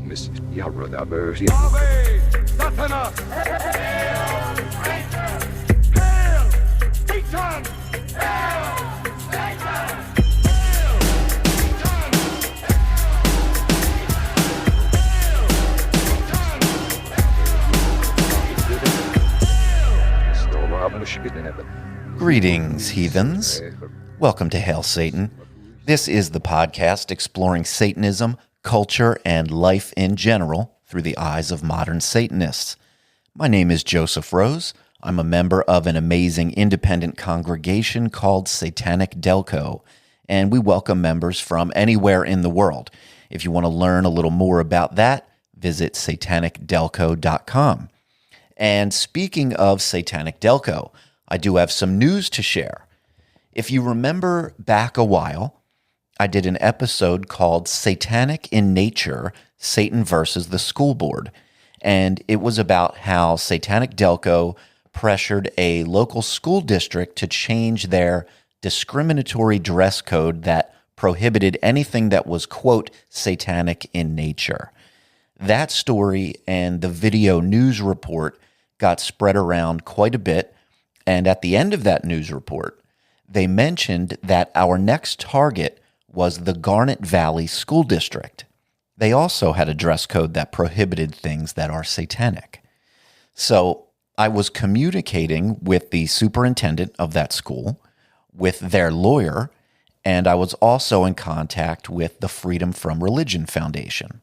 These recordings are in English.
Miss Yarroda Bertie. Ave Satanas! Hail Satan! Hail Satan! Hail Satan! Greetings, heathens. Welcome to Hail Satan. This is the podcast exploring Satanism, culture, and life in general through the eyes of modern Satanists. My name is Joseph Rose. I'm a member of an amazing independent congregation called Satanic Delco, and we welcome members from anywhere in the world. If you want to learn a little more about that, visit satanicdelco.com. And speaking of Satanic Delco, I do have some news to share. If you remember back a while, I did an episode called Satanic in Nature, Satan versus the School Board. And it was about how Satanic Delco pressured a local school district to change their discriminatory dress code that prohibited anything that was, quote, satanic in nature. That story and the video news report got spread around quite a bit. And at the end of that news report, they mentioned that our next target was the Garnet Valley School District. They also had a dress code that prohibited things that are satanic. So I was communicating with the superintendent of that school, with their lawyer, and I was also in contact with the Freedom from Religion Foundation.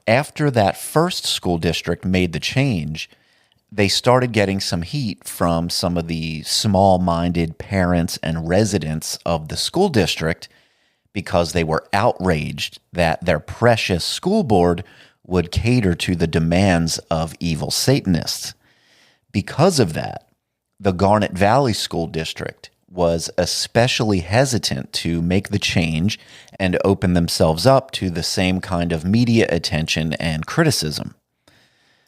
After that first school district made the change, they started getting some heat from some of the small-minded parents and residents of the school district because they were outraged that their precious school board would cater to the demands of evil Satanists. Because of that, the Garnet Valley School District was especially hesitant to make the change and open themselves up to the same kind of media attention and criticism.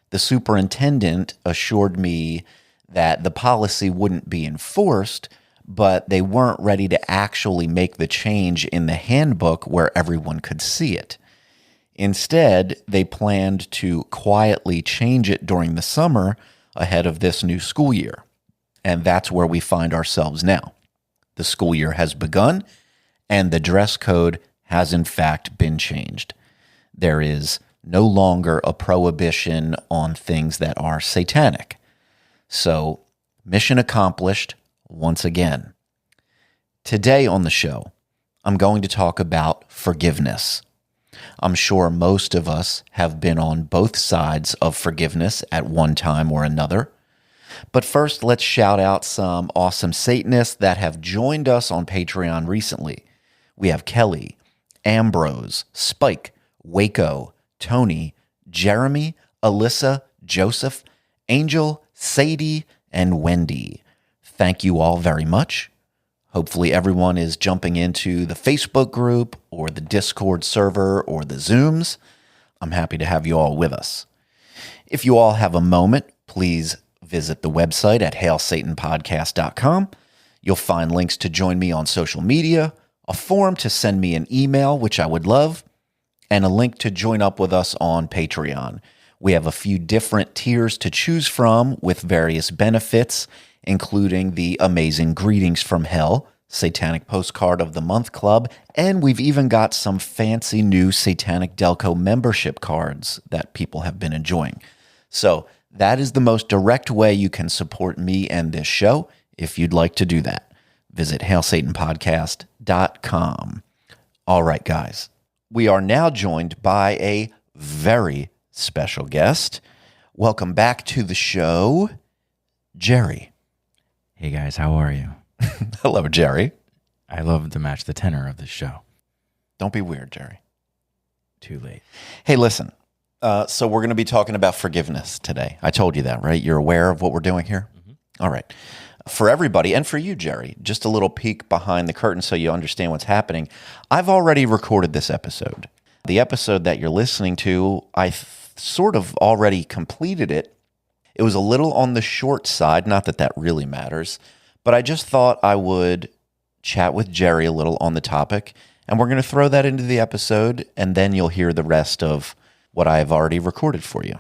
The superintendent assured me that the policy wouldn't be enforced, but they weren't ready to actually make the change in the handbook where everyone could see it. Instead, they planned to quietly change it during the summer ahead of this new school year. And that's where we find ourselves now. The school year has begun, and the dress code has in fact been changed. There is no longer a prohibition on things that are satanic. So, mission accomplished once again. Today on the show, I'm going to talk about forgiveness. I'm sure most of us have been on both sides of forgiveness at one time or another. But first, let's shout out some awesome Satanists that have joined us on Patreon recently. We have Kelly, Ambrose, Spike, Waco, Tony, Jeremy, Alyssa, Joseph, Angel, Sadie, and Wendy. Thank you all very much. Hopefully everyone is jumping into the Facebook group or the Discord server or the Zooms. I'm happy to have you all with us. If you all have a moment, please visit the website at hailsatanpodcast.com. You'll find links to join me on social media, a form to send me an email, which I would love, and a link to join up with us on Patreon. We have a few different tiers to choose from with various benefits, including the amazing Greetings from Hell, Satanic Postcard of the Month Club, and we've even got some fancy new Satanic Delco membership cards that people have been enjoying. So that is the most direct way you can support me and this show if you'd like to do that. Visit hailsatanpodcast.com. All right, guys. We are now joined by a very special guest. Welcome back to the show, Jerry. Hey guys, how are you? Hello, Jerry. I love to match the tenor of this show. Don't be weird, Jerry. Too late. Hey, listen. So we're going to be talking about forgiveness today. I told you that, right? You're aware of what we're doing here? Mm-hmm. All right. For everybody, and for you, Jerry, just a little peek behind the curtain so you understand what's happening. I've already recorded this episode. The episode that you're listening to, I sort of already completed it. It was a little on the short side, not that that really matters, but I just thought I would chat with Jerry a little on the topic, and we're going to throw that into the episode, and then you'll hear the rest of what I have already recorded for you.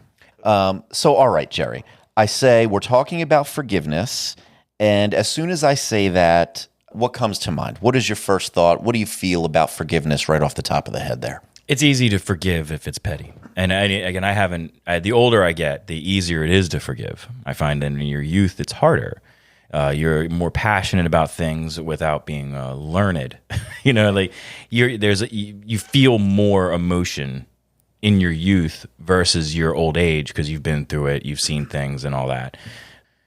So, all right, Jerry, I say we're talking about forgiveness. And as soon as I say that, what comes to mind? What is your first thought? What do you feel about forgiveness right off the top of the head there? It's easy to forgive if it's petty. And the older I get, the easier it is to forgive. I find that in your youth, it's harder. You're more passionate about things without being learned. You feel more emotion in your youth versus your old age because you've been through it, you've seen things and all that.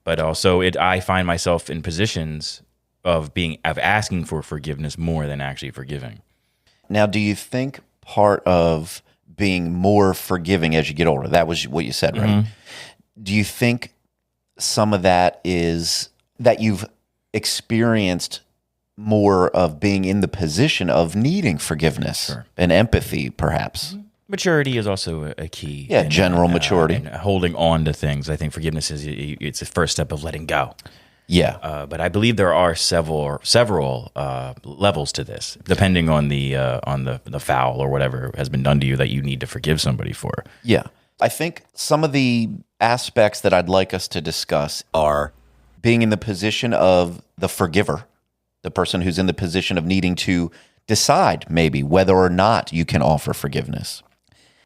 But also, I find myself in positions of asking for forgiveness more than actually forgiving. Now, do you think part of being more forgiving as you get older, that was what you said, right? Mm-hmm. Do you think some of that is that you've experienced more of being in the position of needing forgiveness and empathy, perhaps? Maturity is also a key. Yeah, general maturity. And holding on to things. I think forgiveness it's the first step of letting go. Yeah. But I believe there are several levels to this, depending on the foul or whatever has been done to you that you need to forgive somebody for. Yeah. I think some of the aspects that I'd like us to discuss are being in the position of the forgiver, the person who's in the position of needing to decide maybe whether or not you can offer forgiveness.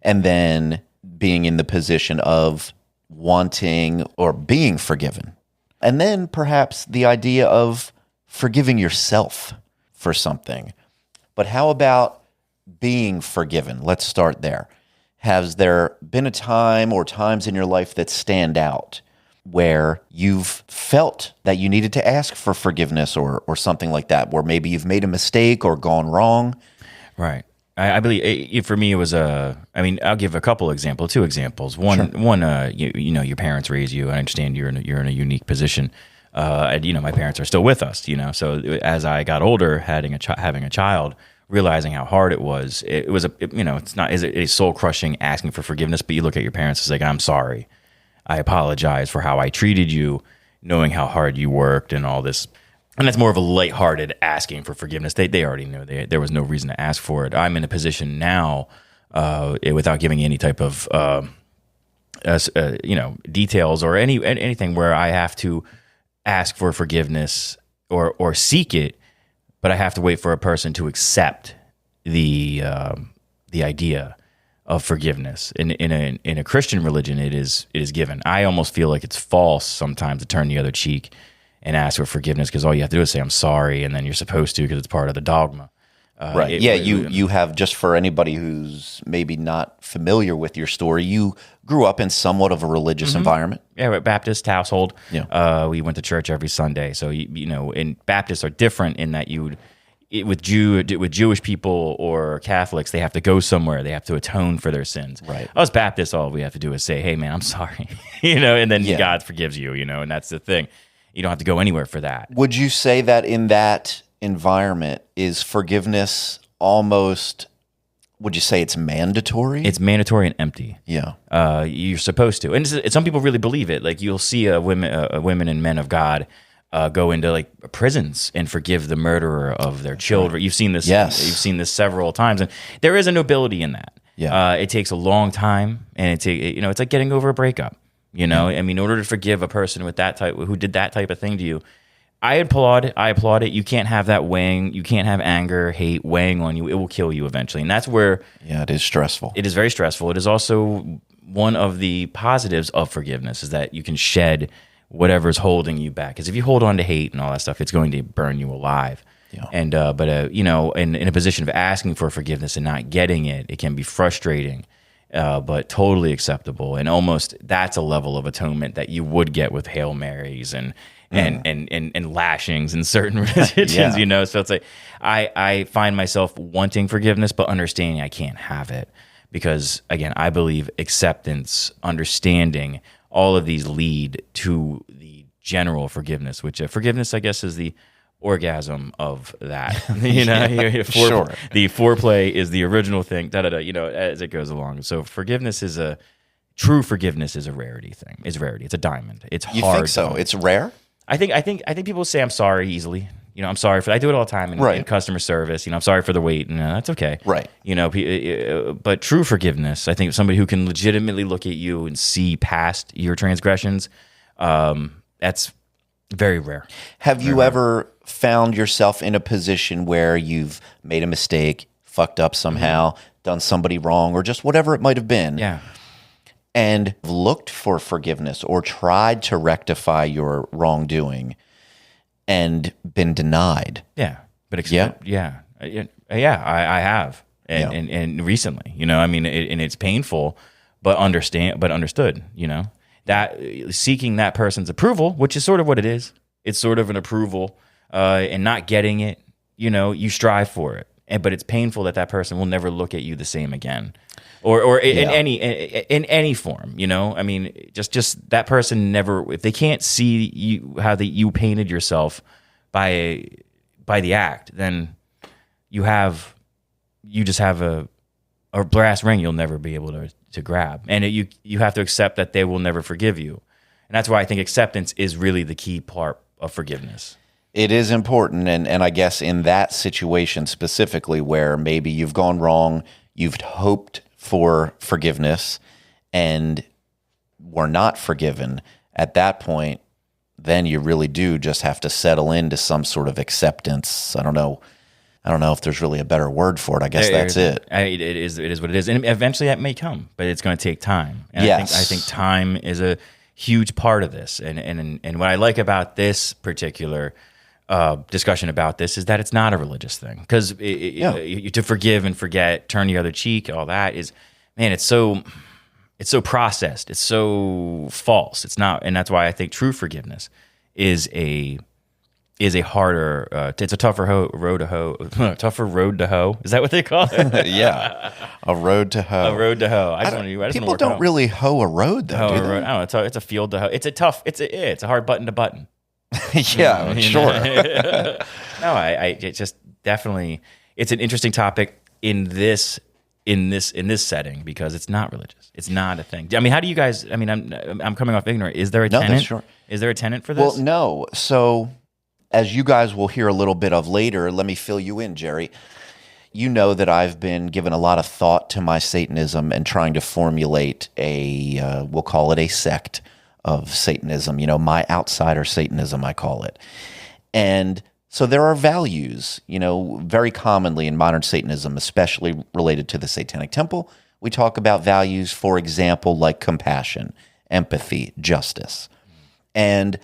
And then being in the position of wanting or being forgiven. And then perhaps the idea of forgiving yourself for something. But how about being forgiven? Let's start there. Has there been a time or times in your life that stand out where you've felt that you needed to ask for forgiveness or something like that, where maybe you've made a mistake or gone wrong? Right. I believe for me it was I'll give a couple examples, two examples. One, your parents raised you. I understand you're in a unique position. My parents are still with us. So as I got older, having a child, realizing how hard it was it's not a soul crushing asking for forgiveness, but you look at your parents, it's like, I'm sorry, I apologize for how I treated you, knowing how hard you worked and all this. And that's more of a lighthearted asking for forgiveness. They already knew there was no reason to ask for it. I'm in a position now, without giving any type of details or anything, where I have to ask for forgiveness or seek it, but I have to wait for a person to accept the idea of forgiveness. In a Christian religion, it is given. I almost feel like it's false sometimes to turn the other cheek and ask for forgiveness, because all you have to do is say, I'm sorry, and then you're supposed to because it's part of the dogma. Right. You have, just for anybody who's maybe not familiar with your story, you grew up in somewhat of a religious environment. Yeah, we're a Baptist household. Yeah. We went to church every Sunday. So, and Baptists are different in that with Jewish people or Catholics, they have to go somewhere. They have to atone for their sins. Right. Us Baptists, all we have to do is say, hey, man, I'm sorry. And then God forgives you, and that's the thing. You don't have to go anywhere for that. Would you say that in that environment, is forgiveness almost, would you say it's mandatory? It's mandatory and empty. Yeah. You're supposed to. And some people really believe it. Like, you'll see women and men of God go into like prisons and forgive the murderer of their children. You've seen this. Yes. You've seen this several times. And there is a nobility in that. Yeah. It takes a long time, and it's like getting over a breakup. In order to forgive a person with who did that type of thing to you, I applaud it. You can't have that weighing. You can't have anger, hate weighing on you. It will kill you eventually, and that's where. Yeah, it is stressful. It is very stressful. It is also one of the positives of forgiveness, is that you can shed whatever's holding you back. Because if you hold on to hate and all that stuff, it's going to burn you alive. Yeah. And in a position of asking for forgiveness and not getting it, it can be frustrating. But totally acceptable, and almost that's a level of atonement that you would get with Hail Marys and lashings in certain religions, Yeah. So it's like I find myself wanting forgiveness, but understanding I can't have it, because again, I believe acceptance, understanding, all of these lead to the general forgiveness, which forgiveness, I guess, is the orgasm of that. Sure. The foreplay is the original thing, as it goes along. So true forgiveness is a rarity thing. It's rarity. It's a diamond. It's hard. You think so? It's rare? I think people say I'm sorry easily. I'm sorry for. I do it all the time in, Right. in customer service. I'm sorry for the wait, and that's okay. Right. But true forgiveness, I think somebody who can legitimately look at you and see past your transgressions, that's very rare. Have you ever found yourself in a position where you've made a mistake, fucked up somehow, done somebody wrong, or just whatever it might have been? Yeah. And looked for forgiveness or tried to rectify your wrongdoing and been denied? Yeah. But I have. And recently, and it's painful, but understood, that seeking that person's approval, which is sort of what it is. It's sort of an approval, and not getting it, you strive for it. But it's painful that person will never look at you the same again. Or in any form, just that person never, if they can't see you, how you painted yourself by the act, then you just have a brass ring you'll never be able to grab, and you have to accept that they will never forgive you, and that's why I think acceptance is really the key part of forgiveness. It is important, and I guess in that situation specifically, where maybe you've gone wrong, you've hoped for forgiveness and were not forgiven, at that point, then you really do just have to settle into some sort of acceptance. I don't know if there's really a better word for it. I guess that's it. It is what it is, and eventually that may come, but it's going to take time. And yes. I think time is a huge part of this, and what I like about this particular discussion about this is that it's not a religious thing, because to forgive and forget, turn the other cheek, all that is, man, it's so processed, it's so false. It's not, and that's why I think true forgiveness is a harder, it's a tougher road to hoe. Is that what they call it? Yeah, a road to hoe. A road to hoe. People don't really hoe a road, though, do they? I don't know. It's a field to hoe. It's a hard button to button. Yeah, sure. No, it just definitely, it's an interesting topic in this setting, because it's not religious. It's not a thing. I mean, how do you guys? I mean, I'm coming off ignorant. Is there a tenant? That's sure. Is there a tenant for this? Well, no. So, as you guys will hear a little bit of later, let me fill you in, Jerry. You know that I've been giving a lot of thought to my Satanism and trying to formulate we'll call it a sect of Satanism, my outsider Satanism, I call it. And so there are values, very commonly in modern Satanism, especially related to the Satanic Temple. We talk about values, for example, like compassion, empathy, justice. And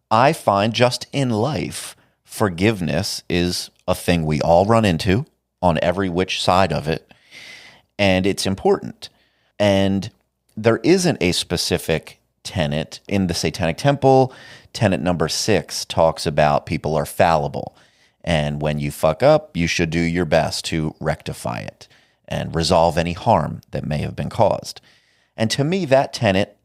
I find just in life, forgiveness is a thing we all run into on every which side of it. And it's important. And there isn't a specific tenet in the Satanic Temple. Tenet number 6 talks about people are fallible, and when you fuck up, you should do your best to rectify it and resolve any harm that may have been caused. And to me, that tenet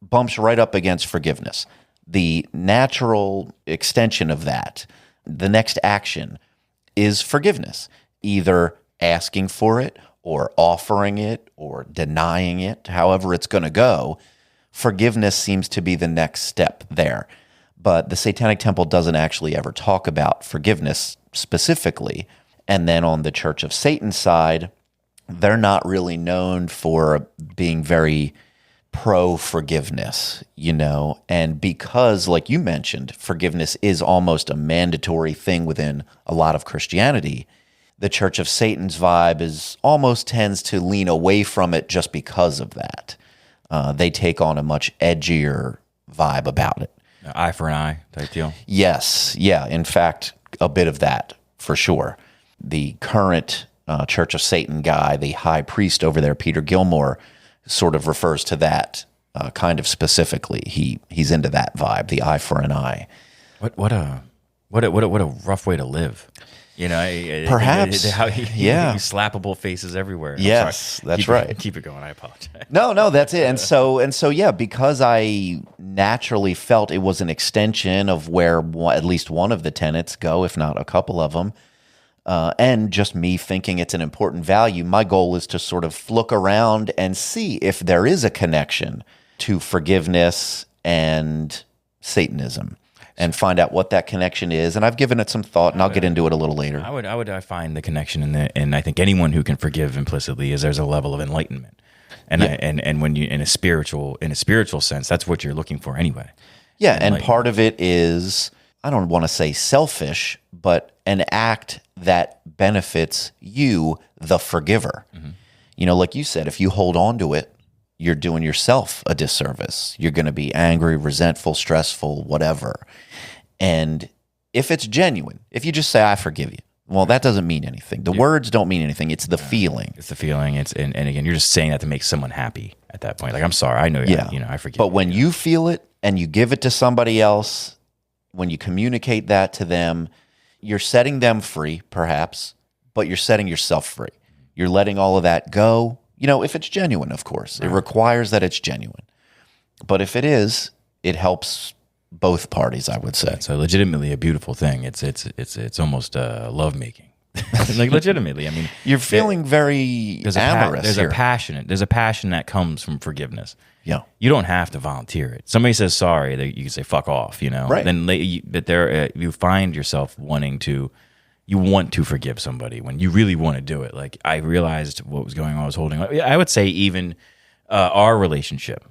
bumps right up against forgiveness. The natural extension of that, the next action, is forgiveness, either asking for it or offering it or denying it, however it's going to go. Forgiveness seems to be the next step there. But the Satanic Temple doesn't actually ever talk about forgiveness specifically. And then on the Church of Satan side, they're not really known for being very pro-forgiveness, And because, like you mentioned, forgiveness is almost a mandatory thing within a lot of Christianity, the Church of Satan's vibe almost tends to lean away from it just because of that. They take on a much edgier vibe about it. Eye for an eye type deal. Yes. Yeah. In fact, a bit of that for sure. The current Church of Satan guy, the high priest over there, Peter Gilmore, sort of refers to that kind of specifically. He's into that vibe, the eye for an eye. What a rough way to live. Perhaps. Slappable faces everywhere. Yes, that's right. Keep it going. I apologize. No, that's it. And so, yeah, because I naturally felt it was an extension of where at least one of the tenets go, if not a couple of them, and just me thinking it's an important value, my goal is to sort of look around and see if there is a connection to forgiveness and Satanism. and find out what that connection is. And I've given it some thought, and I'll get into it a little later. I find the connection and I think anyone who can forgive implicitly is there's a level of enlightenment. And and when you in a spiritual sense, that's what you're looking for anyway. Yeah, and part of it is, I don't want to say selfish, but an act that benefits you, the forgiver. Mm-hmm. Like you said, if you hold on to it, you're doing yourself a disservice. You're going to be angry, resentful, stressful, whatever. And if it's genuine, if you just say, I forgive you, well, that doesn't mean anything. The words don't mean anything. It's the feeling. It's the feeling. And again, you're just saying that to make someone happy at that point. Like, I'm sorry. I know, I forgive you. But when you feel it and you give it to somebody else, when you communicate that to them, you're setting them free, perhaps, but you're setting yourself free. You're letting all of that go. If it's genuine, of course. Right. It requires that it's genuine. But if it is, it helps both parties, I would say. So legitimately a beautiful thing. It's almost lovemaking. Like legitimately. I mean, you're feeling very amorous. There's a passion that comes from forgiveness. Yeah. You don't have to volunteer it. Somebody says sorry, you can say fuck off, Right. Then you find yourself wanting to forgive somebody when you really want to do it. Like, I realized what was going on. I was holding on. I would say even our relationship,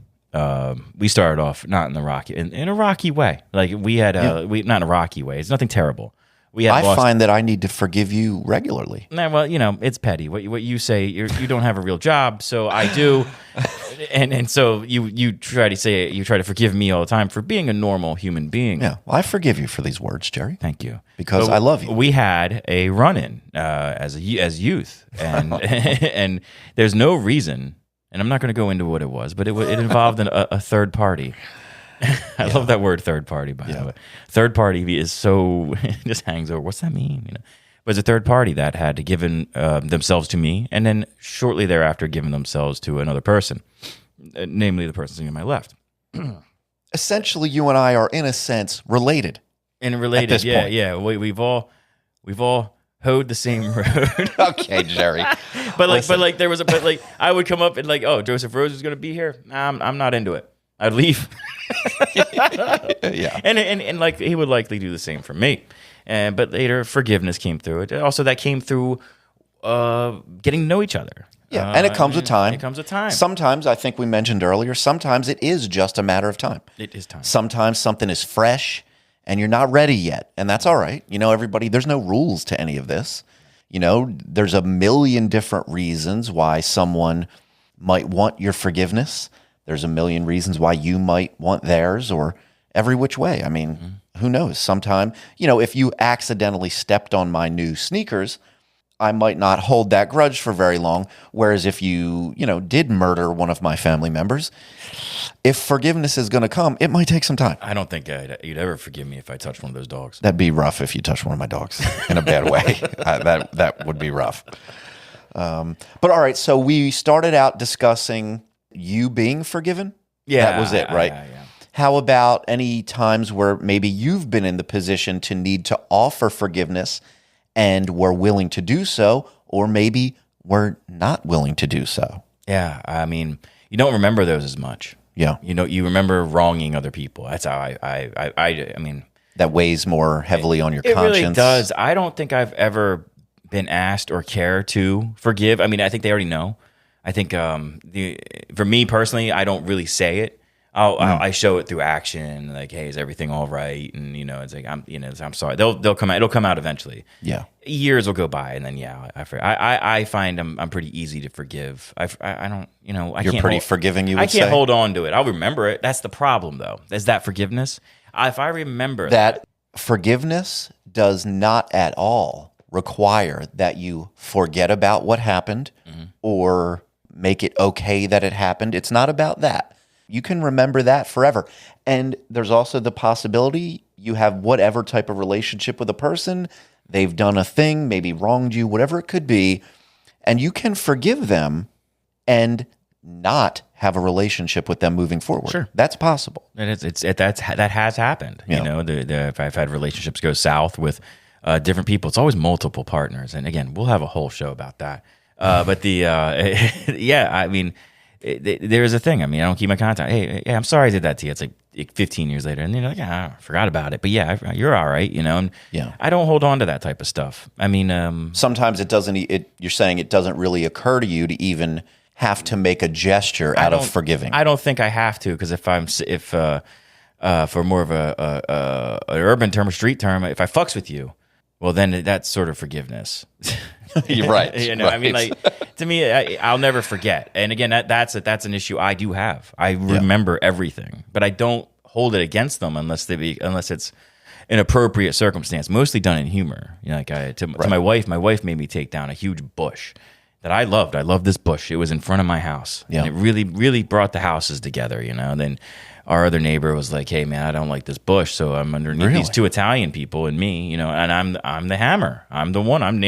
we started off not in a rocky way. Like, we had not in a rocky way. It's nothing terrible. I find that I need to forgive you regularly. Nah, well, it's petty. What you say, you don't have a real job, so I do, and so you try to forgive me all the time for being a normal human being. Yeah, well, I forgive you for these words, Jerry. Thank you, because I love you. We had a run-in as youth, and and there's no reason, and I'm not going to go into what it was, but it involved a third party. I love that word, third party, by the way. Third party is so, it just hangs over. What's that mean? But it's a third party that had given themselves to me, and then shortly thereafter given themselves to another person, namely the person sitting on my left. Essentially, you and I are, in a sense, related. And related, at this point. Yeah. We've all hoed the same road. Okay, Jerry. but I would come up and oh, Joseph Rose is going to be here. Nah, I'm not into it. I'd leave. Yeah. And like, he would likely do the same for me. But later, forgiveness came through it. Also, that came through getting to know each other. Yeah, and it comes with time. It comes with time. Sometimes, I think we mentioned earlier, sometimes it is just a matter of time. It is time. Sometimes something is fresh and you're not ready yet, and that's all right. Everybody, there's no rules to any of this. There's a million different reasons why someone might want your forgiveness. There's a million reasons why you might want theirs, or every which way. I mean, who knows? Sometime, if you accidentally stepped on my new sneakers, I might not hold that grudge for very long. Whereas if you, did murder one of my family members, if forgiveness is going to come, it might take some time. I don't think you'd ever forgive me if I touched one of those dogs. That'd be rough if you touched one of my dogs in a bad way. That would be rough. But all right, so we started out discussing you being forgiven? Yeah. That was it, right? Yeah. How about any times where maybe you've been in the position to need to offer forgiveness and were willing to do so, or maybe were not willing to do so? Yeah, I mean, you don't remember those as much. Yeah. You remember wronging other people. That's how I mean. That weighs more heavily on your conscience. It really does. I don't think I've ever been asked or care to forgive. I mean, I think they already know. I think for me personally, I don't really say it. I show it through action, like, hey, is everything all right? And it's like I'm sorry. They'll come out. It'll come out eventually. Yeah, years will go by, and then I find I'm pretty easy to forgive. I don't You're pretty forgiving. You would say? I can't hold on to it. I'll remember it. That's the problem, though. Is that forgiveness? If I remember that forgiveness does not at all require that you forget about what happened or make it okay that it happened. It's not about that. You can remember that forever. And there's also the possibility you have whatever type of relationship with a person, they've done a thing, maybe wronged you, whatever it could be, and you can forgive them and not have a relationship with them moving forward. Sure. That's possible. And that has happened. Yeah. If I've had relationships go south with different people, it's always multiple partners. And again, we'll have a whole show about that. But yeah, I mean, there's a thing. I mean, I don't keep my contact. Hey, I'm sorry I did that to you. It's like, 15 years later, and you're like, I forgot about it. But yeah, you're all right, And Yeah. I don't hold on to that type of stuff. I mean, sometimes it doesn't. You're saying it doesn't really occur to you to even have to make a gesture out of forgiving. I don't think I have to, because if for more of an urban term or street term, if I fucks with you, well, then that's sort of forgiveness. You're right. Right. I mean, like, to me, I'll never forget. And again, that's an issue I do have. I remember everything, but I don't hold it against them unless it's an appropriate circumstance. Mostly done in humor. To my wife made me take down a huge bush that I loved. I loved this bush. It was in front of my house, and it really, really brought the houses together. And then our other neighbor was like, "Hey, man, I don't like this bush, so I'm underneath these two Italian people and me, and I'm the hammer. I'm the one. I'm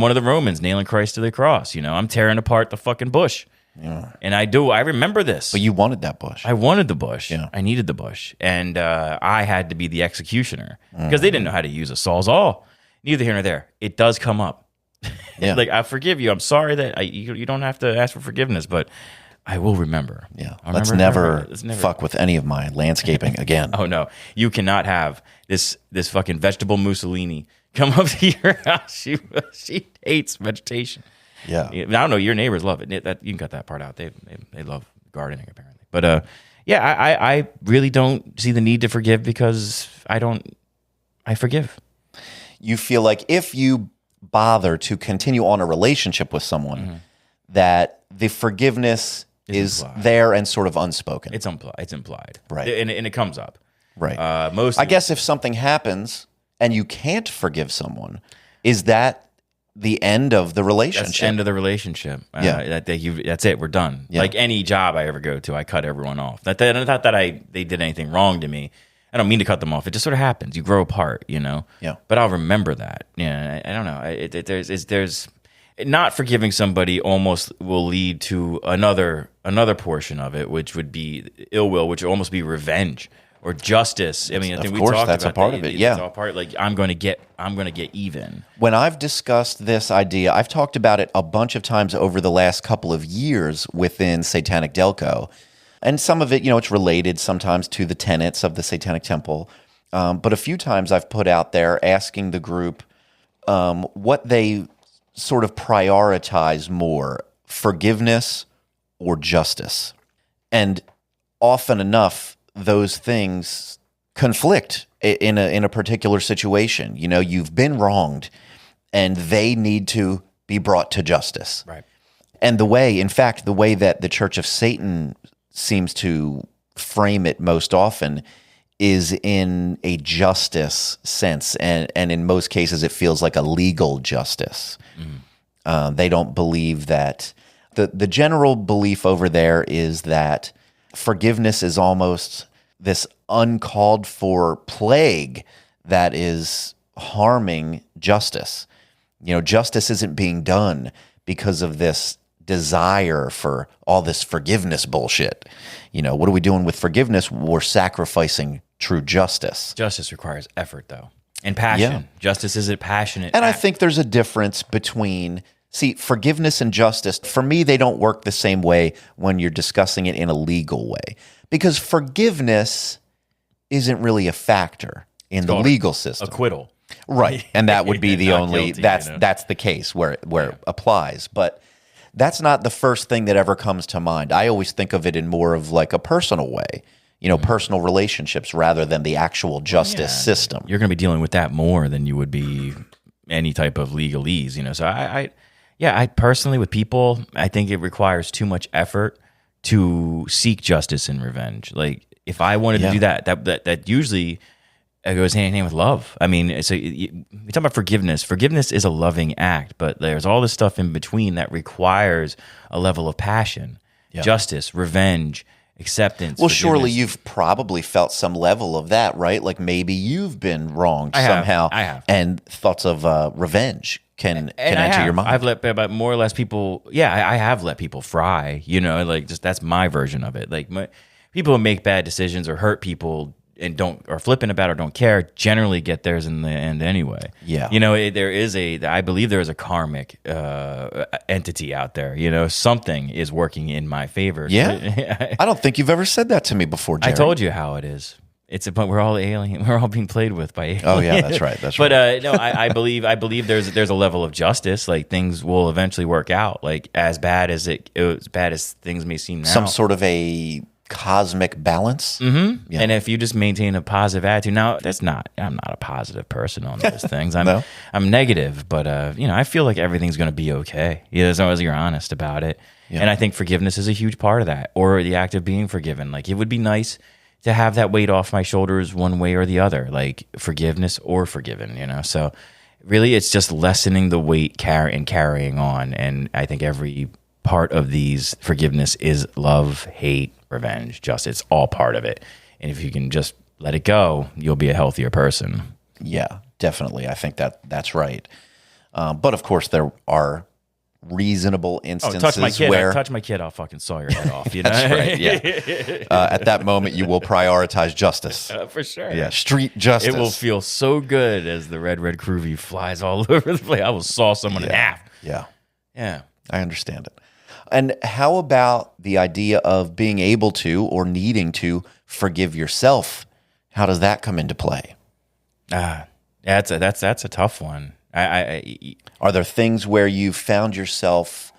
one of the Romans nailing Christ to the cross. I'm tearing apart the fucking bush." Yeah. And I remember this. But you wanted that bush. I wanted the bush. Yeah. I needed the bush, and I had to be the executioner because they didn't know how to use a sawzall. Neither here nor there. It does come up. Yeah. Like, I forgive you. I'm sorry that you don't have to ask for forgiveness, but I will remember. Yeah. Let's never fuck with any of my landscaping again. Oh no, you cannot have this fucking vegetable Mussolini come up to your house. She hates vegetation. Yeah. I don't know. Your neighbors love it. That you can cut that part out. They love gardening apparently. But I really don't see the need to forgive because I forgive. You feel like if you bother to continue on a relationship with someone, that the forgiveness is implied. there and sort of unspoken. It's implied. Right. And it comes up. Right. Mostly, I guess if something happens and you can't forgive someone, is that the end of the relationship? That's the end of the relationship. Yeah. That's it. We're done. Yeah. Like any job I ever go to, I cut everyone off. Not that they did anything wrong to me. I don't mean to cut them off. It just sort of happens. You grow apart, Yeah. But I'll remember that. Yeah. I don't know. There's not forgiving somebody almost will lead to another portion of it, which would be ill will, which would almost be revenge or justice. I mean, I think of we course, talked that's about a part that. of it. It's Yeah. all part. Like, I'm going to get even. When I've discussed this idea, I've talked about it a bunch of times over the last couple of years within Satanic Delco. And some of it, it's related sometimes to the tenets of the Satanic Temple. But a few times I've put out there asking the group what they sort of prioritize more, forgiveness or justice. And often enough, those things conflict in a particular situation. You've been wronged and they need to be brought to justice. Right. And the way that the Church of Satan seems to frame it most often is in a justice sense. And in most cases, it feels like a legal justice. They don't believe that the general belief over there is that forgiveness is almost this uncalled for plague that is harming justice. Justice isn't being done because of this desire for all this forgiveness bullshit. What are we doing with forgiveness? We're sacrificing true justice. Justice requires effort, though, and passion. Yeah. Justice is a passionate And I act. think there's a difference between, forgiveness and justice, for me, they don't work the same way when you're discussing it in a legal way. Because forgiveness isn't really a factor in the legal system. Acquittal. Right. And that would be the Not only, guilty, that's the case where it applies. But that's not the first thing that ever comes to mind. I always think of it in more of like a personal way, personal relationships rather than the actual justice system. You're going to be dealing with that more than you would be any type of legalese, So I personally, with people, I think it requires too much effort to seek justice and revenge. Like, if I wanted to do that usually it goes hand in hand with love. I mean, so we talk about forgiveness. Forgiveness is a loving act, but there's all this stuff in between that requires a level of passion, justice, revenge, acceptance. Well, forgiveness. surely you've probably felt some level of that, right? Like maybe you've been wronged somehow. I have. And thoughts of revenge can enter your mind. I've let about more or less people. Yeah, I have let people fry. Like, just that's my version of it. Like, people who make bad decisions or hurt people are flippant about or don't care generally get theirs in the end anyway. Yeah. I believe there is a karmic entity out there. Something is working in my favor. Yeah. I don't think you've ever said that to me before, Jerry. I told you how it is. It's a point we're all alien. We're all being played with by aliens. Oh yeah, that's right. But no, I believe there's a level of justice. Like things will eventually work out. Like as bad as things may seem now. Some sort of a cosmic balance. Mm-hmm. Yeah. And if you just maintain a positive attitude, now I'm not a positive person on those things. No. I'm negative, but I feel like everything's going to be okay. As long as you're honest about it. Yeah. And I think forgiveness is a huge part of that, or the act of being forgiven. Like it would be nice to have that weight off my shoulders one way or the other, like forgiveness or forgiven, So really it's just lessening the weight carrying on. And I think every part of these forgiveness is love, hate, revenge, justice. It's all part of it. And if you can just let it go, you'll be a healthier person. Yeah, definitely. I think that's right. But of course there are reasonable instances touch my kid, where touch my kid, I'll fucking saw your head off. That's right. Yeah. At that moment, you will prioritize justice for sure. Yeah, street justice. It will feel so good as the red Groovy flies all over the place. I will saw someone in half. Yeah, yeah. I understand it. And how about the idea of being able to or needing to forgive yourself? How does that come into play? That's a tough one. Are there things where you found yourself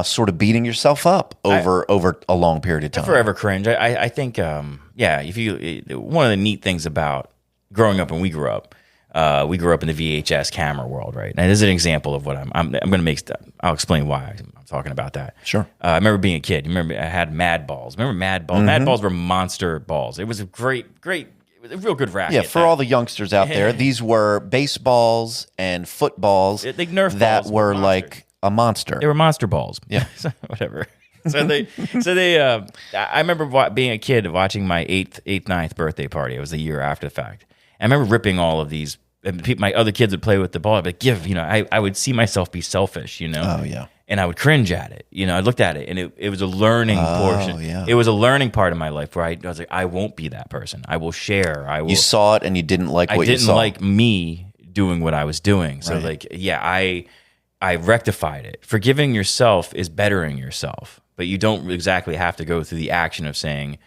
sort of beating yourself up over a long period of time? I forever cringe. I think, if one of the neat things about growing up when we grew up in the VHS camera world, right? And this is an example of what I'm going to make. I'll explain why I'm talking about that. Sure. I remember being a kid. Remember, I had Mad Balls. Remember Mad Balls? Mm-hmm. Mad Balls were monster balls. It was a great. A real good racket. Yeah, for all the youngsters out there, these were baseballs and footballs that were like a monster. They were monster balls. Yeah, whatever. I remember being a kid watching my 9th birthday party. It was a year after the fact. I remember ripping all of these. My other kids would play with the ball. I'd be like, I would see myself be selfish, Oh, yeah. And I would cringe at it. I looked at it, and it was a learning portion. Yeah. It was a learning part of my life where I was like, I won't be that person. I will share. You saw it, and you didn't like what you saw. I didn't like me doing what I was doing. So, I rectified it. Forgiving yourself is bettering yourself, but you don't exactly have to go through the action of saying,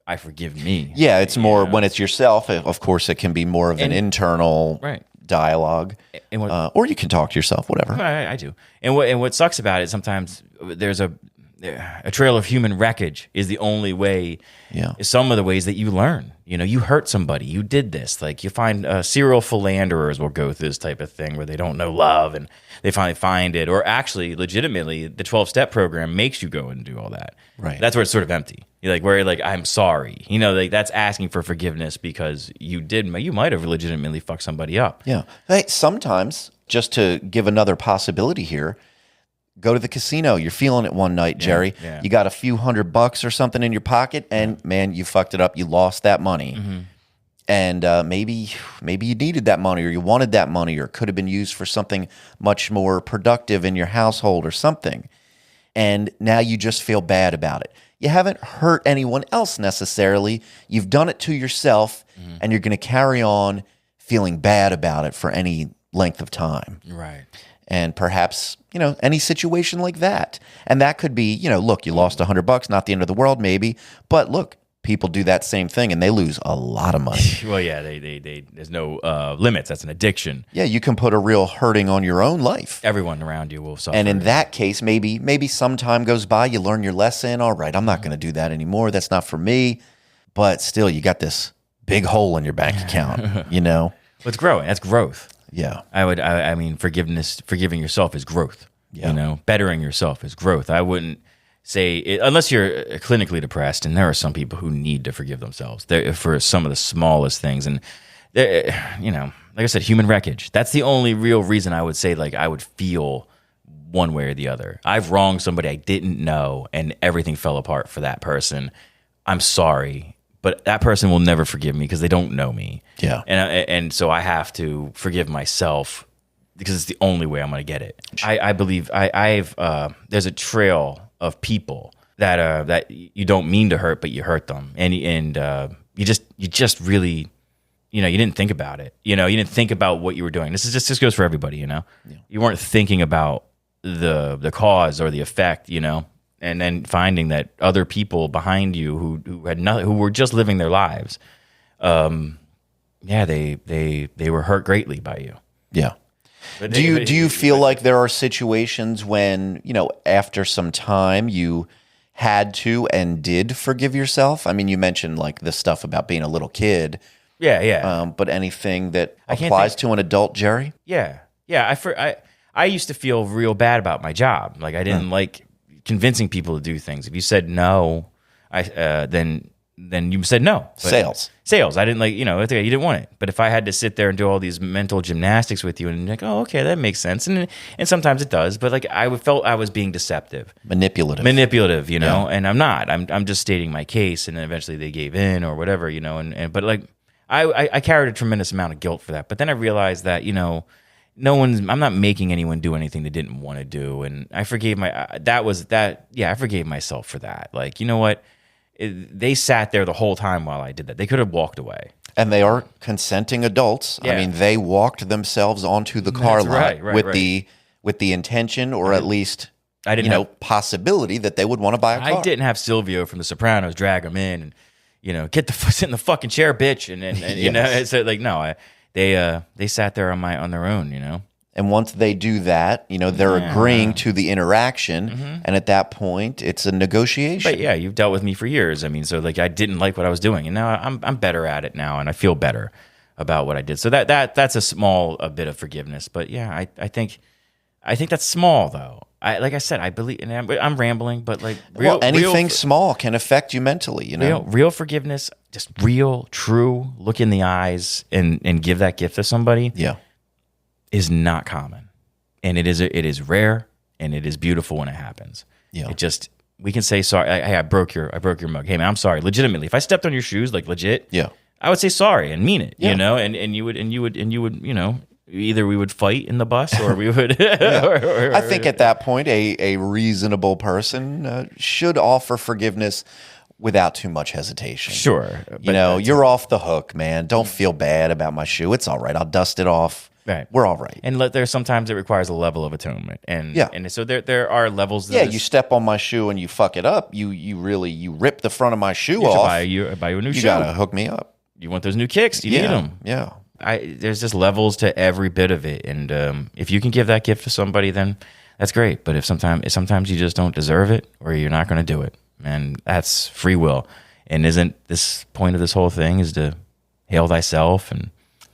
I forgive me. Yeah, it's more when it's yourself. Of course, it can be more of an internal dialogue, or you can talk to yourself. Whatever. I do. And what sucks about it, sometimes there's a trail of human wreckage is the only way. Yeah. Some of the ways that you learn. You hurt somebody. You did this. Like you find serial philanderers will go through this type of thing where they don't know love and they finally find it. Or actually, legitimately, the 12-step program makes you go and do all that. Right. That's where it's sort of empty. You're like, I'm sorry. That's asking for forgiveness because you might have legitimately fucked somebody up. Yeah. Hey, sometimes, just to give another possibility here, go to the casino. You're feeling it one night, Jerry. Yeah. You got a few $100 or something in your pocket, and man, you fucked it up. You lost that money. Mm-hmm. And maybe you needed that money, or you wanted that money, or it could have been used for something much more productive in your household or something. And now you just feel bad about it. You haven't hurt anyone else necessarily. You've done it to yourself, and you're going to carry on feeling bad about it for any length of time. Right. And perhaps, any situation like that. And that could be, look, you lost $100, not the end of the world, maybe. But look, people do that same thing and they lose a lot of money. Well, yeah, they there's no limits. That's an addiction. Yeah, you can put a real hurting on your own life. Everyone around you will suffer. And in that case, maybe some time goes by, you learn your lesson. All right, I'm not going to do that anymore. That's not for me. But still, you got this big hole in your bank account, Well, it's growing. That's growth. Yeah. I mean, forgiving yourself is growth. Yeah. Bettering yourself is growth. I wouldn't say, unless you're clinically depressed, and there are some people who need to forgive themselves for some of the smallest things. And, like I said, human wreckage. That's the only real reason I would say, like, I would feel one way or the other. I've wronged somebody I didn't know, and everything fell apart for that person. I'm sorry. But that person will never forgive me because they don't know me. Yeah. And so I have to forgive myself because it's the only way I'm going to get it. I believe there's a trail of people that you don't mean to hurt, but you hurt them. And you just really, you didn't think about it. You didn't think about what you were doing. This goes for everybody. You weren't thinking about the cause or the effect. And then finding that other people behind you who had nothing, who were just living their lives, they were hurt greatly by you. Yeah. Do you feel like there are situations when, after some time you had to and did forgive yourself? I mean, you mentioned like the stuff about being a little kid. Yeah. But anything that applies to an adult, Jerry? Yeah. I used to feel real bad about my job. Like I didn't like convincing people to do things. If you said no, then you said no. But sales. I didn't like, you didn't want it. But if I had to sit there and do all these mental gymnastics with you and like, oh, okay, that makes sense. And sometimes it does. But like I felt I was being deceptive. Manipulative, and I'm not. I'm just stating my case. And then eventually they gave in or whatever, but like I carried a tremendous amount of guilt for that. But then I realized that, I'm not making anyone do anything they didn't want to do. And I forgave I forgave myself for that. Like, you know what? They sat there the whole time while I did that. They could have walked away. And they are consenting adults. Yeah. I mean, they walked themselves onto the car lot with the intention, or at least possibility that they would want to buy a car. I didn't have Silvio from The Sopranos drag them in and sit in the fucking chair, bitch. And yes. So like no, they sat there on their own. And once they do that, they're agreeing to the interaction, and at that point, it's a negotiation. But yeah, you've dealt with me for years. I mean, so like I didn't like what I was doing, and now I'm better at it now, and I feel better about what I did. So that's a small bit of forgiveness. But yeah, I think that's small though. Like I said, I believe, and I'm rambling, but like anything small can affect you mentally. Real forgiveness, just real, true, look in the eyes and give that gift to somebody. Yeah. Is not common, and it is rare, and it is beautiful when it happens. Yeah, we can say sorry. Hey, I broke your mug. Hey man, I'm sorry. Legitimately, if I stepped on your shoes, like legit, yeah, I would say sorry and mean it. Yeah. And you would either we would fight in the bus or we would. Yeah. I think at that point, a reasonable person should offer forgiveness without too much hesitation. Sure, you're off the hook, man. Don't feel bad about my shoe. It's all right. I'll dust it off. Right. We're all right. And there's sometimes it requires a level of atonement. And so there are levels. You step on my shoe and you fuck it up. You rip the front of my shoe off. Buy you a new shoe. You gotta hook me up. You want those new kicks? You need them. Yeah. There's just levels to every bit of it. And if you can give that gift to somebody, then that's great. But if sometimes you just don't deserve it, or you're not going to do it, and that's free will. And isn't this point of this whole thing is to hail thyself and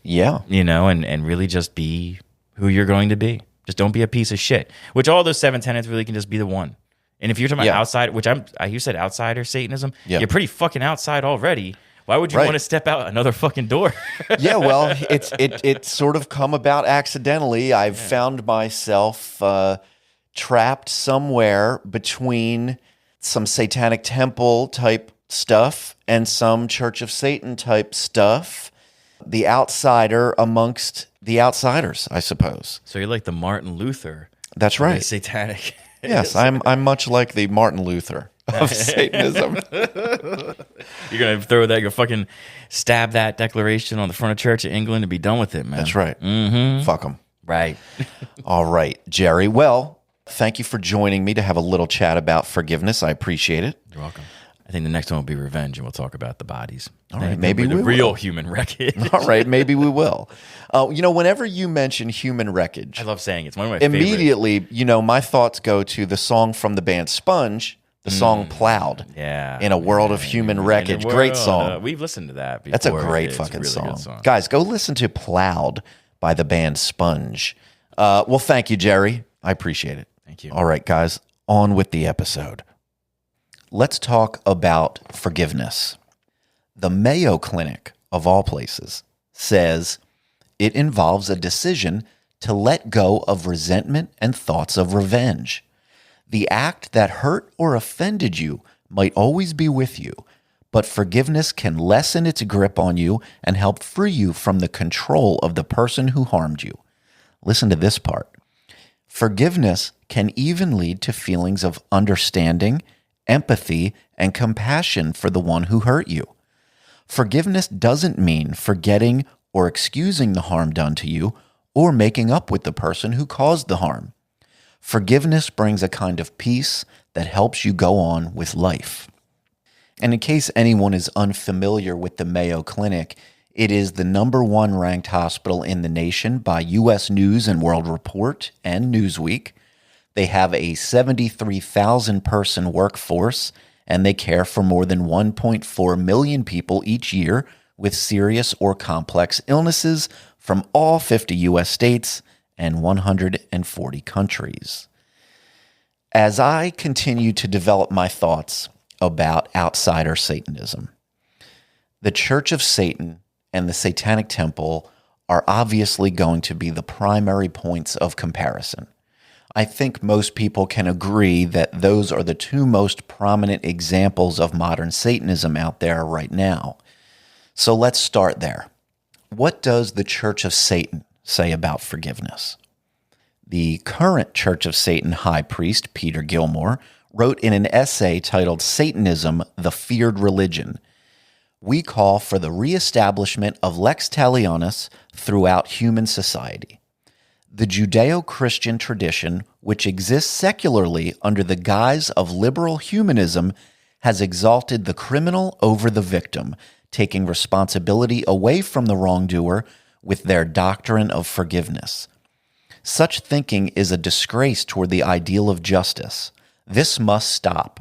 and really just be who you're going to be. Just don't be a piece of shit. Which all those 7 tenets really can just be the one. And if you're talking about outside, which you said outsider Satanism, you're pretty fucking outside already. Why would you want to step out another fucking door? Yeah, well, it's sort of come about accidentally. I've found myself trapped somewhere between some Satanic Temple type stuff and some Church of Satan type stuff. The outsider amongst the outsiders, I suppose. So you're like the Martin Luther. That's right. Satanic. Yes, I'm much like the Martin Luther of Satanism. You're gonna throw that, you fucking stab that declaration on the front of Church of England and be done with it, man. That's right. Mm-hmm. Fuck them. Right. All right, Jerry. Well, thank you for joining me to have a little chat about forgiveness. I appreciate it. You're welcome. I think the next one will be revenge, and we'll talk about the bodies. All right, maybe the real human wreckage. All right, maybe we will. Whenever you mention human wreckage, I love saying it. It's one of my immediately, favorite. My thoughts go to the song from the band Sponge, the song "Plowed." Yeah, in a world of human wreckage, great song. We've listened to that before. That's a great fucking song. Guys, go listen to "Plowed" by the band Sponge. Well, thank you, Jerry. I appreciate it. Thank you. All right, guys, on with the episode. Let's talk about forgiveness. The Mayo Clinic, of all places, says it involves a decision to let go of resentment and thoughts of revenge. The act that hurt or offended you might always be with you, but forgiveness can lessen its grip on you and help free you from the control of the person who harmed you. Listen to this part. Forgiveness can even lead to feelings of understanding, empathy, and compassion for the one who hurt you. Forgiveness doesn't mean forgetting or excusing the harm done to you or making up with the person who caused the harm. Forgiveness brings a kind of peace that helps you go on with life. And in case anyone is unfamiliar with the Mayo Clinic, it is the #1 ranked hospital in the nation by U.S. News and World Report and Newsweek. They have a 73,000 person workforce, and they care for more than 1.4 million people each year with serious or complex illnesses from all 50 U.S. states and 140 countries. As I continue to develop my thoughts about outsider Satanism, the Church of Satan and the Satanic Temple are obviously going to be the primary points of comparison. I think most people can agree that those are the two most prominent examples of modern Satanism out there right now. So let's start there. What does the Church of Satan say about forgiveness? The current Church of Satan high priest, Peter Gilmore, wrote in an essay titled Satanism, the Feared Religion, "We call for the reestablishment of lex talionis throughout human society. The Judeo-Christian tradition, which exists secularly under the guise of liberal humanism, has exalted the criminal over the victim, taking responsibility away from the wrongdoer with their doctrine of forgiveness. Such thinking is a disgrace toward the ideal of justice. This must stop.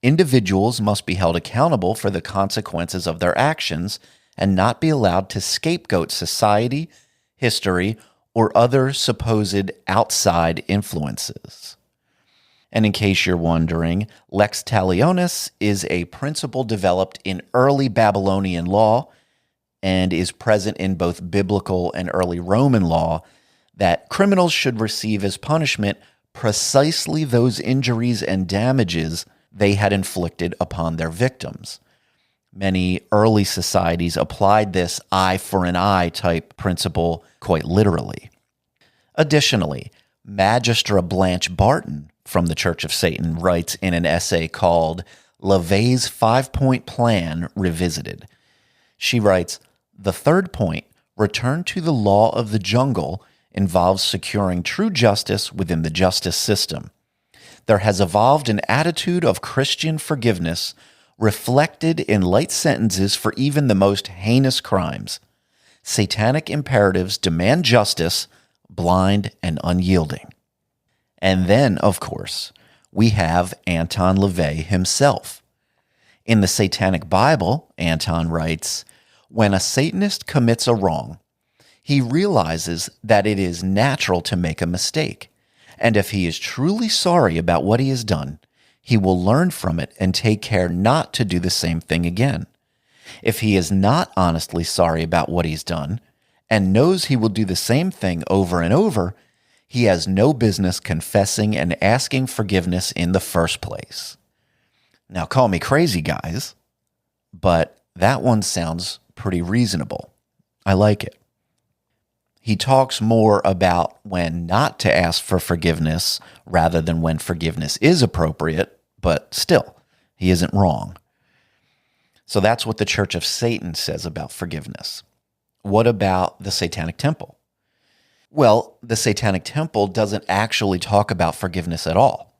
Individuals must be held accountable for the consequences of their actions and not be allowed to scapegoat society, history, or other supposed outside influences." And in case you're wondering, lex talionis is a principle developed in early Babylonian law and is present in both biblical and early Roman law, that criminals should receive as punishment precisely those injuries and damages they had inflicted upon their victims. Many early societies applied this eye for an eye type principle quite literally. Additionally, Magistra Blanche Barton from the Church of Satan writes in an essay called LaVey's 5-Point Plan Revisited. She writes, "The third point, return to the law of the jungle, involves securing true justice within the justice system. There has evolved an attitude of Christian forgiveness reflected in light sentences for even the most heinous crimes. Satanic imperatives demand justice, blind and unyielding." And then, of course, we have Anton LaVey himself. In the Satanic Bible, Anton writes, "When a Satanist commits a wrong, he realizes that it is natural to make a mistake, and if he is truly sorry about what he has done, he will learn from it and take care not to do the same thing again. If he is not honestly sorry about what he's done and knows he will do the same thing over and over, he has no business confessing and asking forgiveness in the first place." Now, call me crazy, guys, but that one sounds pretty reasonable. I like it. He talks more about when not to ask for forgiveness rather than when forgiveness is appropriate, but still, he isn't wrong. So that's what the Church of Satan says about forgiveness. What about the Satanic Temple? Well, the Satanic Temple doesn't actually talk about forgiveness at all.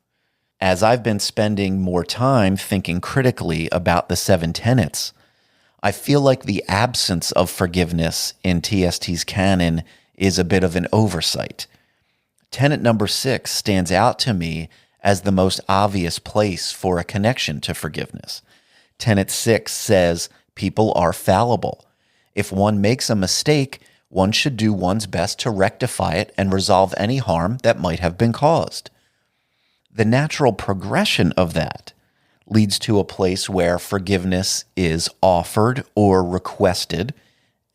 As I've been spending more time thinking critically about the 7 tenets, I feel like the absence of forgiveness in TST's canon is a bit of an oversight. Tenet number 6 stands out to me as the most obvious place for a connection to forgiveness. Tenet 6 says people are fallible. If one makes a mistake, one should do one's best to rectify it and resolve any harm that might have been caused. The natural progression of that leads to a place where forgiveness is offered or requested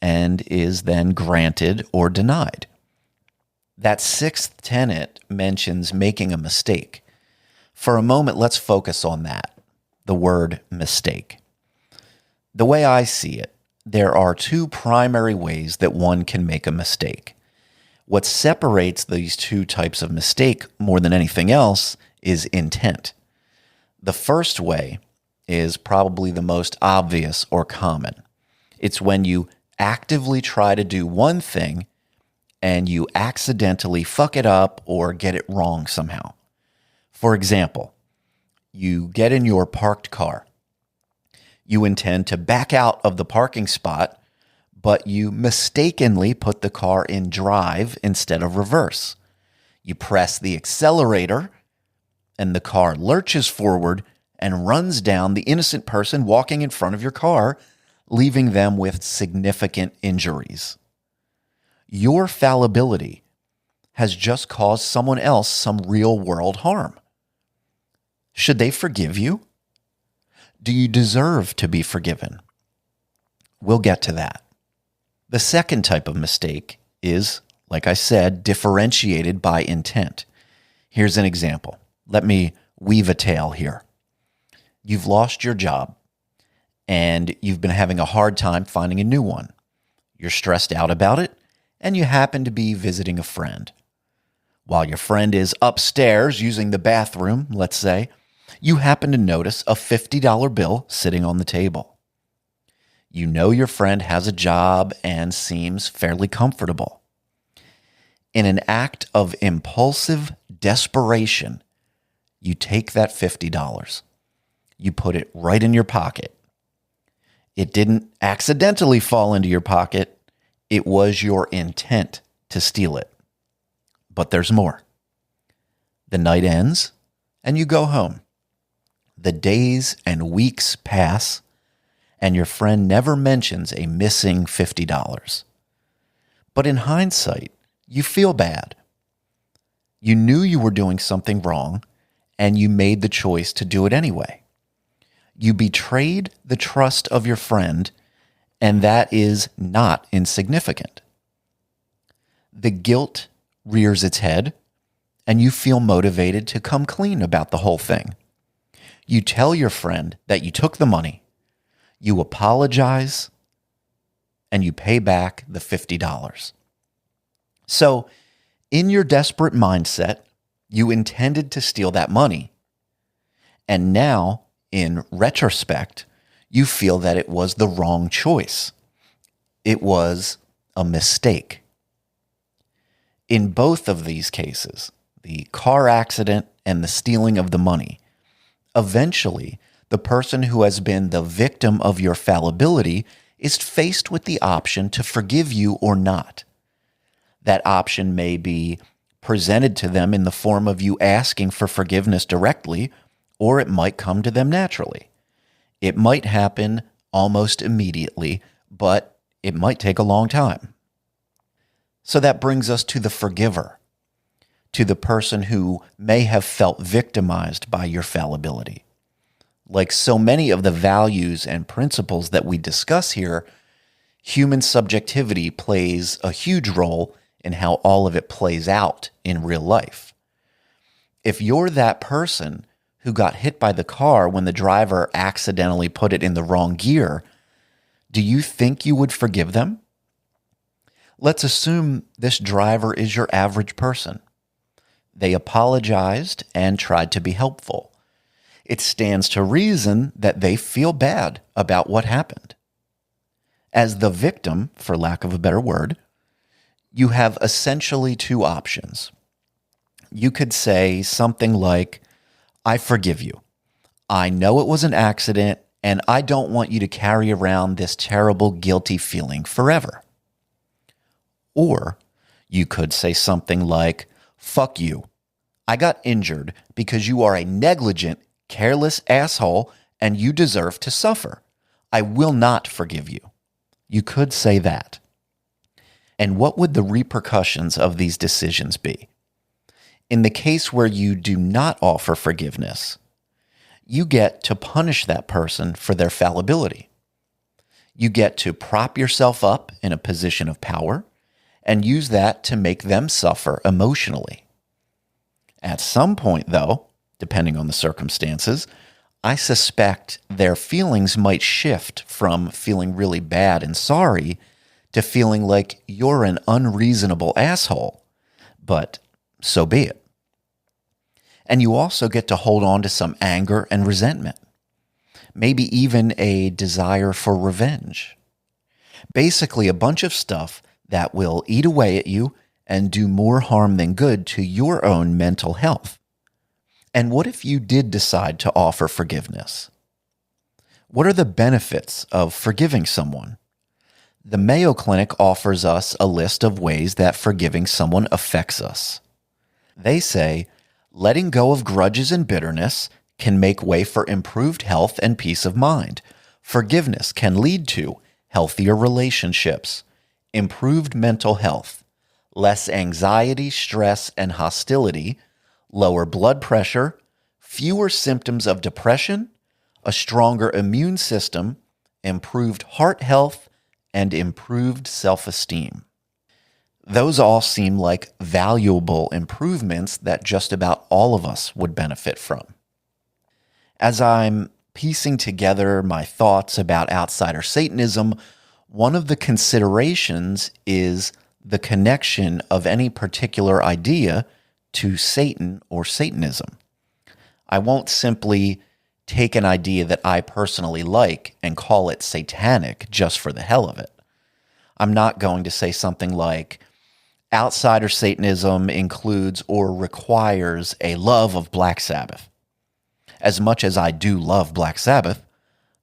and is then granted or denied. That 6th tenet mentions making a mistake. For a moment, let's focus on that, the word mistake. The way I see it, there are 2 primary ways that one can make a mistake. What separates these 2 types of mistake more than anything else is intent. The first way is probably the most obvious or common. It's when you actively try to do one thing and you accidentally fuck it up or get it wrong somehow. For example, you get in your parked car. You intend to back out of the parking spot, but you mistakenly put the car in drive instead of reverse. You press the accelerator, and the car lurches forward and runs down the innocent person walking in front of your car, leaving them with significant injuries. Your fallibility has just caused someone else some real-world harm. Should they forgive you? Do you deserve to be forgiven? We'll get to that. The second type of mistake is, like I said, differentiated by intent. Here's an example. Let me weave a tale here. You've lost your job, and you've been having a hard time finding a new one. You're stressed out about it, and you happen to be visiting a friend. While your friend is upstairs using the bathroom, let's say, you happen to notice a $50 bill sitting on the table. You know your friend has a job and seems fairly comfortable. In an act of impulsive desperation, you take that $50. You put it right in your pocket. It didn't accidentally fall into your pocket. It was your intent to steal it. But there's more. The night ends and you go home. The days and weeks pass and your friend never mentions a missing $50. But in hindsight, you feel bad. You knew you were doing something wrong and you made the choice to do it anyway. You betrayed the trust of your friend, and that is not insignificant. The guilt rears its head, and you feel motivated to come clean about the whole thing. You tell your friend that you took the money, you apologize, and you pay back the $50. So, in your desperate mindset, you intended to steal that money, and now, in retrospect, you feel that it was the wrong choice. It was a mistake. In both of these cases, the car accident and the stealing of the money, eventually, the person who has been the victim of your fallibility is faced with the option to forgive you or not. That option may be presented to them in the form of you asking for forgiveness directly, or it might come to them naturally. It might happen almost immediately, but it might take a long time. So that brings us to the forgiver, to the person who may have felt victimized by your fallibility. Like so many of the values and principles that we discuss here, human subjectivity plays a huge role in how all of it plays out in real life. If you're that person who got hit by the car when the driver accidentally put it in the wrong gear, do you think you would forgive them? Let's assume this driver is your average person. They apologized and tried to be helpful. It stands to reason that they feel bad about what happened. As the victim, for lack of a better word, you have essentially two options. You could say something like, I forgive you. I know it was an accident, and I don't want you to carry around this terrible, guilty feeling forever. Or you could say something like, fuck you. I got injured because you are a negligent, careless asshole, and you deserve to suffer. I will not forgive you. You could say that. And what would the repercussions of these decisions be? In the case where you do not offer forgiveness, you get to punish that person for their fallibility. You get to prop yourself up in a position of power and use that to make them suffer emotionally. At some point, though, depending on the circumstances, I suspect their feelings might shift from feeling really bad and sorry to feeling like you're an unreasonable asshole. But so be it. And you also get to hold on to some anger and resentment, maybe even a desire for revenge. Basically, a bunch of stuff that will eat away at you and do more harm than good to your own mental health. And what if you did decide to offer forgiveness? What are the benefits of forgiving someone? The Mayo Clinic offers us a list of ways that forgiving someone affects us. They say, letting go of grudges and bitterness can make way for improved health and peace of mind. Forgiveness can lead to healthier relationships, improved mental health, less anxiety, stress, and hostility, lower blood pressure, fewer symptoms of depression, a stronger immune system, improved heart health, and improved self-esteem. Those all seem like valuable improvements that just about all of us would benefit from. As I'm piecing together my thoughts about outsider Satanism, one of the considerations is the connection of any particular idea to Satan or Satanism. I won't simply take an idea that I personally like and call it satanic just for the hell of it. I'm not going to say something like, outsider Satanism includes or requires a love of Black Sabbath. As much as I do love Black Sabbath,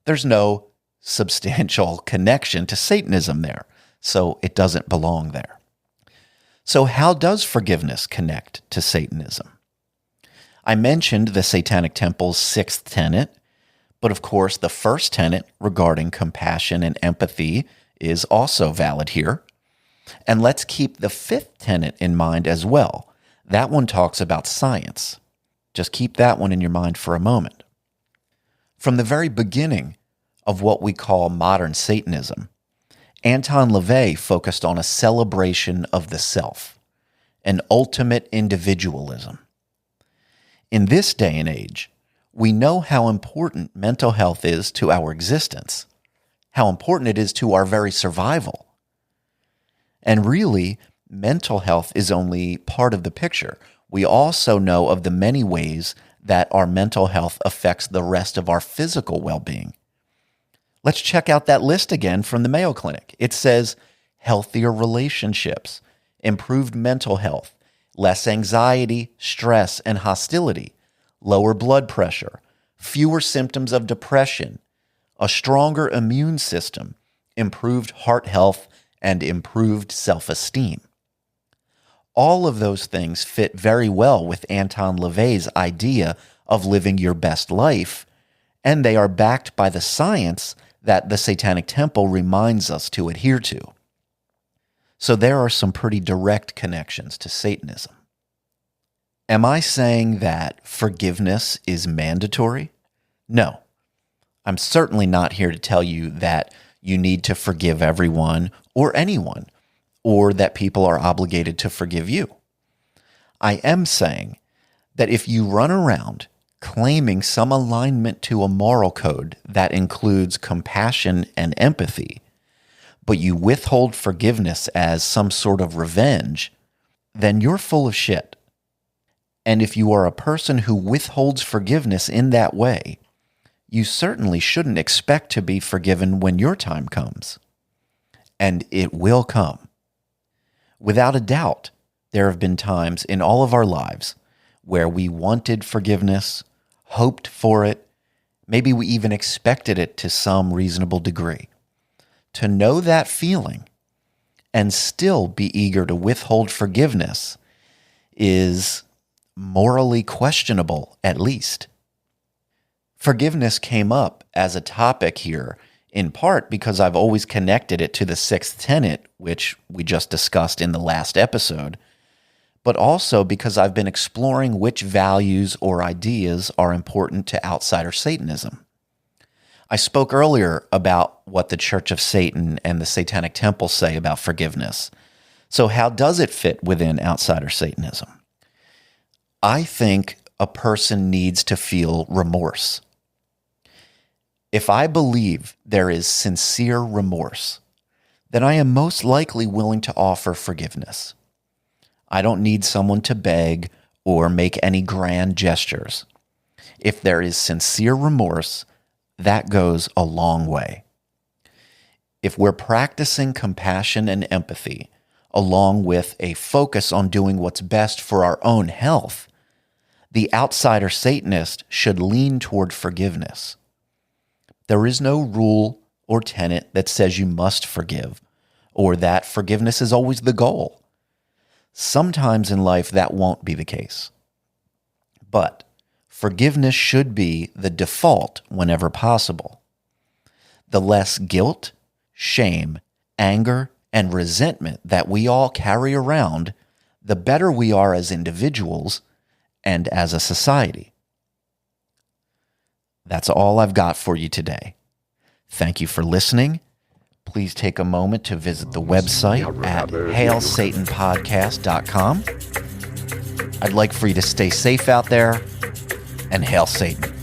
there's no substantial connection to Satanism there, so it doesn't belong there. So how does forgiveness connect to Satanism? I mentioned the Satanic Temple's sixth tenet, but of course the first tenet regarding compassion and empathy is also valid here. And let's keep the fifth tenet in mind as well. That one talks about science. Just keep that one in your mind for a moment. From the very beginning of what we call modern Satanism, Anton LaVey focused on a celebration of the self, an ultimate individualism. In this day and age, we know how important mental health is to our existence, how important it is to our very survival. And really, mental health is only part of the picture. We also know of the many ways that our mental health affects the rest of our physical well-being. Let's check out that list again from the Mayo Clinic. It says healthier relationships, improved mental health, less anxiety, stress, and hostility, lower blood pressure, fewer symptoms of depression, a stronger immune system, improved heart health, and improved self-esteem. All of those things fit very well with Anton LaVey's idea of living your best life, and they are backed by the science that the Satanic Temple reminds us to adhere to. So there are some pretty direct connections to Satanism. Am I saying that forgiveness is mandatory? No. I'm certainly not here to tell you that you need to forgive everyone or anyone, or that people are obligated to forgive you. I am saying that if you run around claiming some alignment to a moral code that includes compassion and empathy, but you withhold forgiveness as some sort of revenge, then you're full of shit. And if you are a person who withholds forgiveness in that way, you certainly shouldn't expect to be forgiven when your time comes. And it will come. Without a doubt, there have been times in all of our lives where we wanted forgiveness, hoped for it, maybe we even expected it to some reasonable degree. To know that feeling and still be eager to withhold forgiveness is morally questionable, at least. Forgiveness came up as a topic here, in part because I've always connected it to the sixth tenet, which we just discussed in the last episode, but also because I've been exploring which values or ideas are important to outsider Satanism. I spoke earlier about what the Church of Satan and the Satanic Temple say about forgiveness. So how does it fit within outsider Satanism? I think a person needs to feel remorse. If I believe there is sincere remorse, then I am most likely willing to offer forgiveness. I don't need someone to beg or make any grand gestures. If there is sincere remorse, that goes a long way. if we're practicing compassion and empathy, along with a focus on doing what's best for our own health, the outsider Satanist should lean toward forgiveness. There is no rule or tenet that says you must forgive, or that forgiveness is always the goal. Sometimes in life that won't be the case. But forgiveness should be the default whenever possible. The less guilt, shame, anger, and resentment that we all carry around, the better we are as individuals and as a society. That's all I've got for you today. Thank you for listening. Please take a moment to visit the website at hailsatanpodcast.com. I'd like for you to stay safe out there, and hail Satan.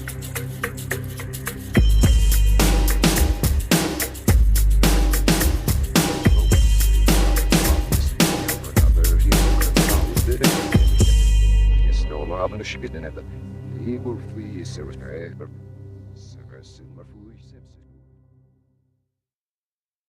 Yes, no, I'm going to shoot it in at the evil free service.